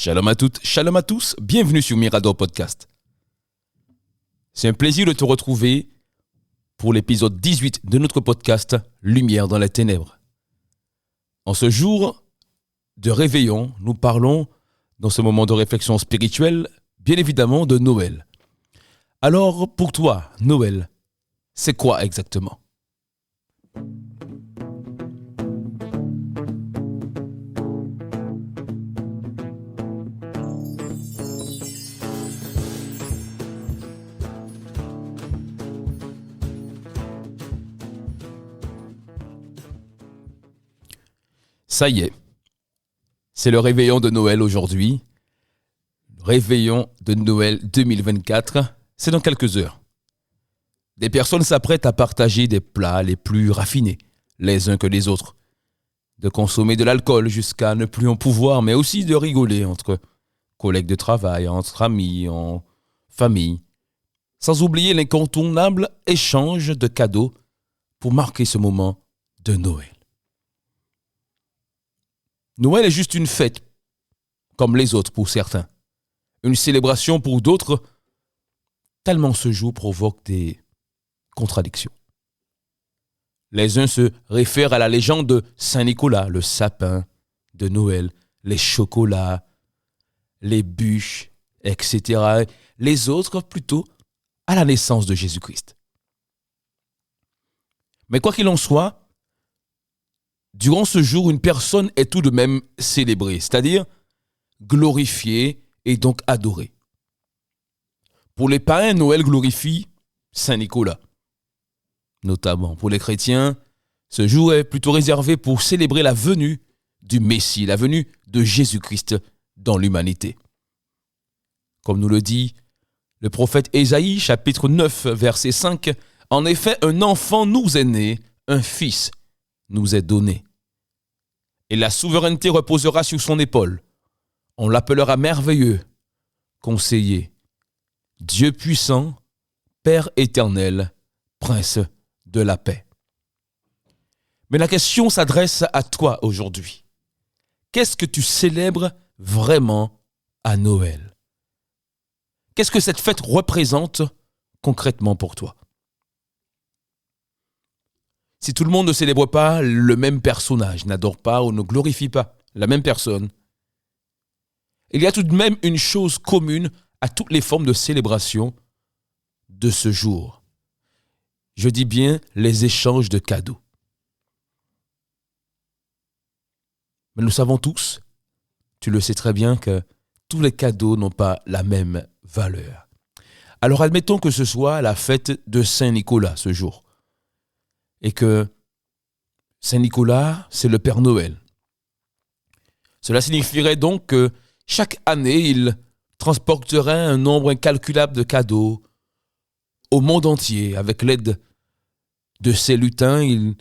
Shalom à toutes, shalom à tous, bienvenue sur Mirador Podcast. C'est un plaisir de te retrouver pour l'épisode 18 de notre podcast Lumière dans les ténèbres. En ce jour de réveillon, nous parlons, dans ce moment de réflexion spirituelle, bien évidemment de Noël. Alors, pour toi, Noël, c'est quoi exactement ? Ça y est, c'est le réveillon de Noël aujourd'hui. Réveillon de Noël 2024, c'est dans quelques heures. Des personnes s'apprêtent à partager des plats les plus raffinés, les uns que les autres. De consommer de l'alcool jusqu'à ne plus en pouvoir, mais aussi de rigoler entre collègues de travail, entre amis, en famille. Sans oublier l'incontournable échange de cadeaux pour marquer ce moment de Noël. Noël est juste une fête, comme les autres pour certains. Une célébration pour d'autres, tellement ce jour provoque des contradictions. Les uns se réfèrent à la légende de Saint-Nicolas, le sapin de Noël, les chocolats, les bûches, etc. Les autres plutôt à la naissance de Jésus-Christ. Mais quoi qu'il en soit, durant ce jour, une personne est tout de même célébrée, c'est-à-dire glorifiée et donc adorée. Pour les païens, Noël glorifie Saint-Nicolas. Notamment pour les chrétiens, ce jour est plutôt réservé pour célébrer la venue du Messie, la venue de Jésus-Christ dans l'humanité. Comme nous le dit le prophète Ésaïe, chapitre 9, verset 5, « En effet, un enfant nous est né, un fils nous est donné. Et la souveraineté reposera sur son épaule. On l'appellera merveilleux, conseiller, Dieu puissant, Père éternel, Prince de la paix. » Mais la question s'adresse à toi aujourd'hui. Qu'est-ce que tu célèbres vraiment à Noël ? Qu'est-ce que cette fête représente concrètement pour toi ? Si tout le monde ne célèbre pas le même personnage, n'adore pas ou ne glorifie pas la même personne, il y a tout de même une chose commune à toutes les formes de célébration de ce jour. Je dis bien les échanges de cadeaux. Mais nous savons tous, tu le sais très bien, que tous les cadeaux n'ont pas la même valeur. Alors admettons que ce soit la fête de Saint-Nicolas ce jour. Et que Saint-Nicolas, c'est le Père Noël. Cela signifierait donc que chaque année, il transporterait un nombre incalculable de cadeaux au monde entier. Avec l'aide de ses lutins, il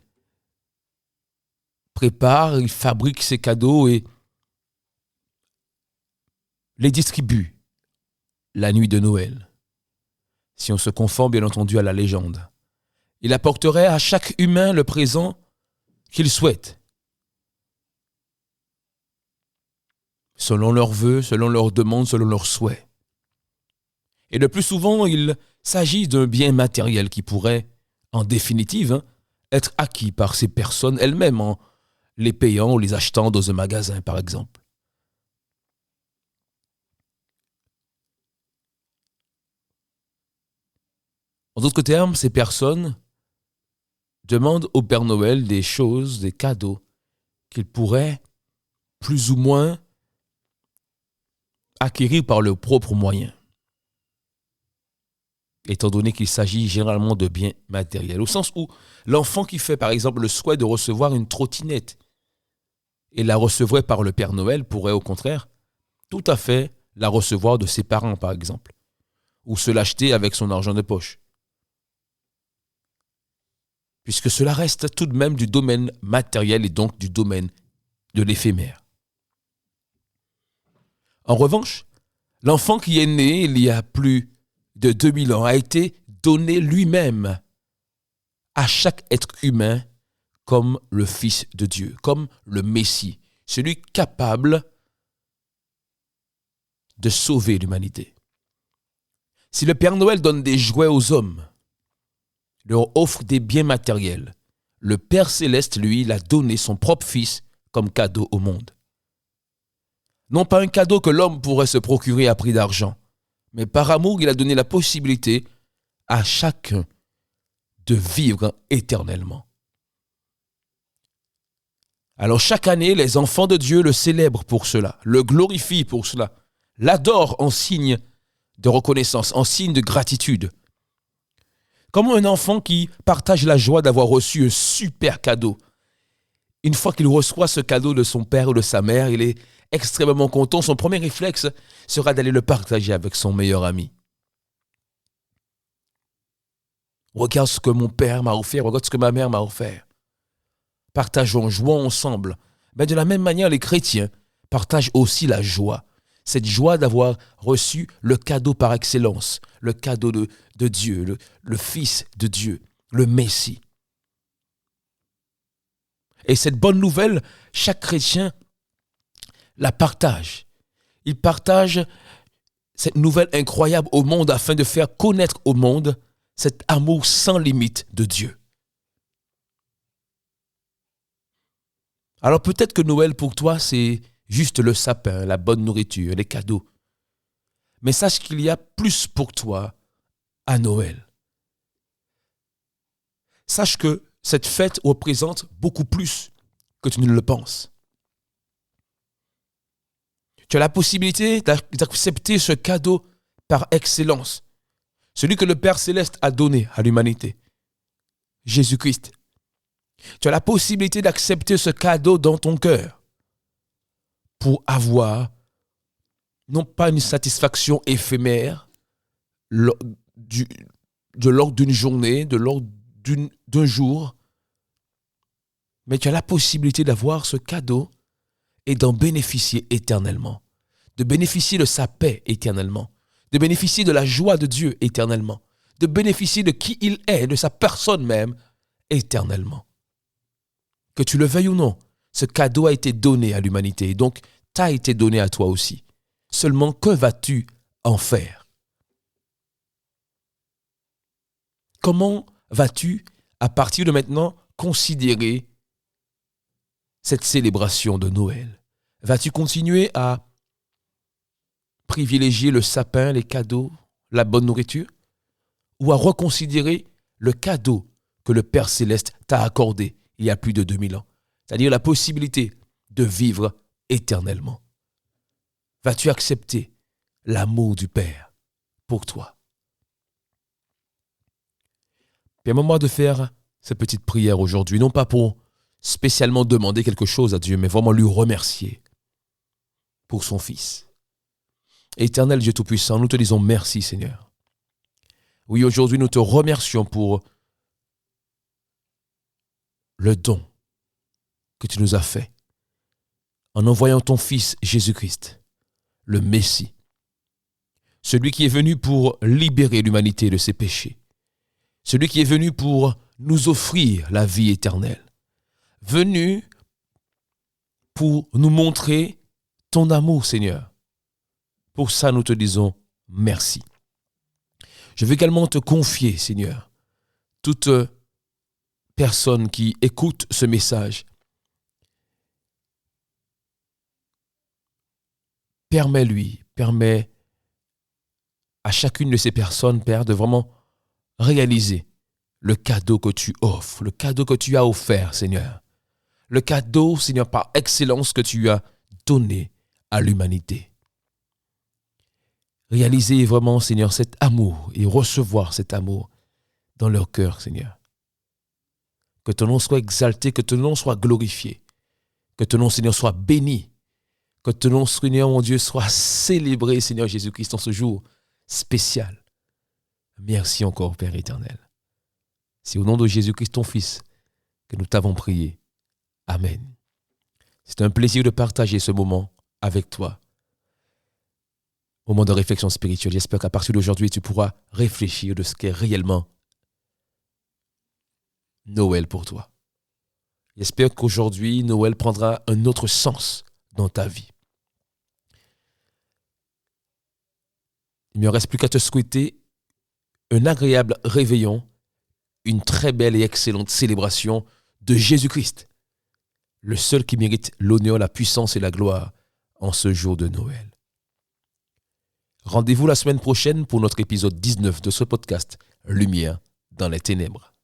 prépare, il fabrique ces cadeaux et les distribue la nuit de Noël. Si on se conforme bien entendu à la légende. Il apporterait à chaque humain le présent qu'il souhaite, selon leurs vœux, selon leurs demandes, selon leurs souhaits. Et le plus souvent, il s'agit d'un bien matériel qui pourrait, en définitive, être acquis par ces personnes elles-mêmes en les payant ou les achetant dans un magasin, par exemple. En d'autres termes, ces personnes demandent au Père Noël des choses, des cadeaux qu'ils pourraient plus ou moins acquérir par leurs propres moyens, étant donné qu'il s'agit généralement de biens matériels, au sens où l'enfant qui fait par exemple le souhait de recevoir une trottinette et la recevrait par le Père Noël pourrait au contraire tout à fait la recevoir de ses parents par exemple, ou se l'acheter avec son argent de poche. Puisque cela reste tout de même du domaine matériel et donc du domaine de l'éphémère. En revanche, l'enfant qui est né il y a plus de 2000 ans a été donné lui-même à chaque être humain comme le Fils de Dieu, comme le Messie, celui capable de sauver l'humanité. Si le Père Noël donne des jouets aux hommes, leur offre des biens matériels, le Père Céleste, lui, il a donné son propre Fils comme cadeau au monde. Non pas un cadeau que l'homme pourrait se procurer à prix d'argent, mais par amour, il a donné la possibilité à chacun de vivre éternellement. Alors chaque année, les enfants de Dieu le célèbrent pour cela, le glorifient pour cela, l'adorent en signe de reconnaissance, en signe de gratitude. Comme un enfant qui partage la joie d'avoir reçu un super cadeau. Une fois qu'il reçoit ce cadeau de son père ou de sa mère, il est extrêmement content. Son premier réflexe sera d'aller le partager avec son meilleur ami. Regarde ce que mon père m'a offert, regarde ce que ma mère m'a offert. Partageons, jouons ensemble. Mais de la même manière, les chrétiens partagent aussi la joie. Cette joie d'avoir reçu le cadeau par excellence, le cadeau de Dieu, le Fils de Dieu, le Messie. Et cette bonne nouvelle, chaque chrétien la partage. Il partage cette nouvelle incroyable au monde afin de faire connaître au monde cet amour sans limite de Dieu. Alors peut-être que Noël pour toi, c'est juste le sapin, la bonne nourriture, les cadeaux. Mais sache qu'il y a plus pour toi à Noël. Sache que cette fête représente beaucoup plus que tu ne le penses. Tu as la possibilité d'accepter ce cadeau par excellence. Celui que le Père Céleste a donné à l'humanité. Jésus-Christ. Tu as la possibilité d'accepter ce cadeau dans ton cœur pour avoir non pas une satisfaction éphémère de l'ordre d'une journée, de l'ordre d'un jour, mais tu as la possibilité d'avoir ce cadeau et d'en bénéficier éternellement, de bénéficier de sa paix éternellement, de bénéficier de la joie de Dieu éternellement, de bénéficier de qui il est, de sa personne même éternellement. Que tu le veuilles ou non, ce cadeau a été donné à l'humanité, donc t'a été donné à toi aussi. Seulement, que vas-tu en faire? Comment vas-tu, à partir de maintenant, considérer cette célébration de Noël? Vas-tu continuer à privilégier le sapin, les cadeaux, la bonne nourriture? Ou à reconsidérer le cadeau que le Père Céleste t'a accordé il y a plus de 2000 ans? C'est-à-dire la possibilité de vivre éternellement. Vas-tu accepter l'amour du Père pour toi? Permets-moi de faire cette petite prière aujourd'hui, non pas pour spécialement demander quelque chose à Dieu, mais vraiment lui remercier pour son Fils. Éternel Dieu Tout-Puissant, nous te disons merci Seigneur. Oui, aujourd'hui nous te remercions pour le don que tu nous as fait en envoyant ton Fils Jésus-Christ, le Messie, celui qui est venu pour libérer l'humanité de ses péchés, celui qui est venu pour nous offrir la vie éternelle, venu pour nous montrer ton amour, Seigneur. Pour ça, nous te disons merci. Je veux également te confier, Seigneur, toute personne qui écoute ce message. Permets à chacune de ces personnes, Père, de vraiment réaliser le cadeau que tu offres, le cadeau que tu as offert, Seigneur. Le cadeau, Seigneur, par excellence que tu as donné à l'humanité. Réaliser vraiment, Seigneur, cet amour et recevoir cet amour dans leur cœur, Seigneur. Que ton nom soit exalté, que ton nom soit glorifié, que ton nom, Seigneur, soit béni, que ton nom, Seigneur, mon Dieu, soit célébré, Seigneur Jésus-Christ, en ce jour spécial. Merci encore, Père éternel. C'est au nom de Jésus-Christ, ton Fils, que nous t'avons prié. Amen. C'est un plaisir de partager ce moment avec toi. Moment de réflexion spirituelle. J'espère qu'à partir d'aujourd'hui, tu pourras réfléchir de ce qu'est réellement Noël pour toi. J'espère qu'aujourd'hui, Noël prendra un autre sens dans ta vie. Il ne me reste plus qu'à te souhaiter un agréable réveillon, une très belle et excellente célébration de Jésus-Christ, le seul qui mérite l'honneur, la puissance et la gloire en ce jour de Noël. Rendez-vous la semaine prochaine pour notre épisode 19 de ce podcast Lumière dans les ténèbres.